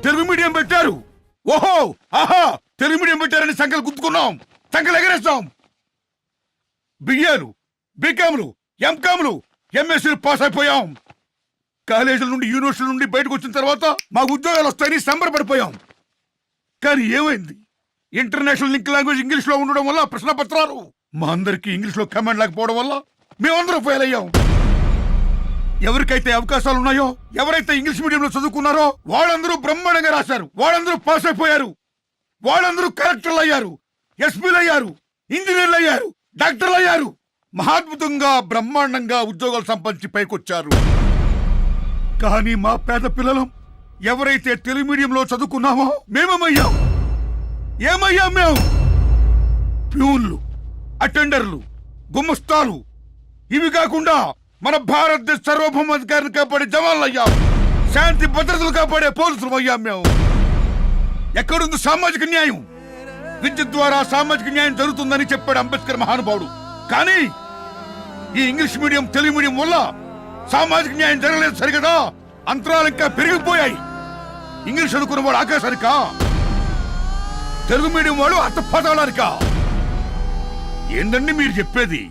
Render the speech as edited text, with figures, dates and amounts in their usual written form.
Telugu medium పెట్టారు. ఓహో ఆహా తెలుగు మీడియం పెట్టారని సంఖ్యలు గుర్తుకున్నాం, సంఖ్యలు ఎగరేస్తాం. బిఏలు, బీకామ్లు, ఎంకామ్లు, ఎంఎస్సీలు పాస్ అయిపోయాం. కాలేజీల నుండి యూనివర్సిటీల నుండి బయటకు వచ్చిన తర్వాత మాకు ఉద్యోగాలు వస్తాయని సంబరపడిపోయాం. కానీ ఏమైంది? ఇంటర్నేషనల్ లింక్ లాంగ్వేజ్ ఇంగ్లీష్ లో ఉండడం వల్ల ప్రశ్న పత్రాలు మా అందరికి ఇంగ్లీష్ లో కమాండ్ లేకపోవడం వల్ల మేమందరం ఫెయిల్ అయ్యాం. ఎవరికైతే అవకాశాలు ఉన్నాయో, ఎవరైతే ఇంగ్లీష్ మీడియంలో చదువుకున్నారో వాళ్ళందరూ బ్రహ్మాండంగా రాశారు, వాళ్ళందరూ పాస్ అయిపోయారు, వాళ్ళందరూ కలెక్టర్లు అయ్యారు, ఎస్పీలు అయ్యారు, ఇంజనీర్లు అయ్యారు, డాక్టర్లు అయ్యారు. మహాద్భుతంగా బ్రహ్మాండంగా ఉద్యోగాలు సంపాదించి పైకొచ్చారు. కానీ మా పేద పిల్లలం ఎవరైతే తెలుగు మీడియంలో చదువుకున్నామో మేమేమయ్యాం? ఏమయ్యాం మేము? ప్యూన్లు, అటెండర్లు, గుమస్తాలు, ఇవి కాకుండా మన భారతదేశ సార్వభౌమాధికారిని కాపాడే జవాన్లు అయ్యాం, శాంతి భద్రతలు కాపాడే పోలీసులు అయ్యాం మేము. ఎక్కడుంది సామాజిక న్యాయం? విద్య ద్వారా సామాజిక న్యాయం జరుగుతుందని చెప్పాడు అంబేద్కర్ మహానుభావుడు. కానీ ఈ ఇంగ్లీష్ మీడియం తెలుగు మీడియం వల్ల సామాజిక న్యాయం జరగలేదు సరిగదా, అంతరాలు ఇంకా పెరిగిపోయాయి. ఇంగ్లీష్ అనుకున్న వాడు ఆకాశానికా, తెలుగు మీడియం వాడు అర్థపాతాళానికా? ఏందండి మీరు చెప్పేది?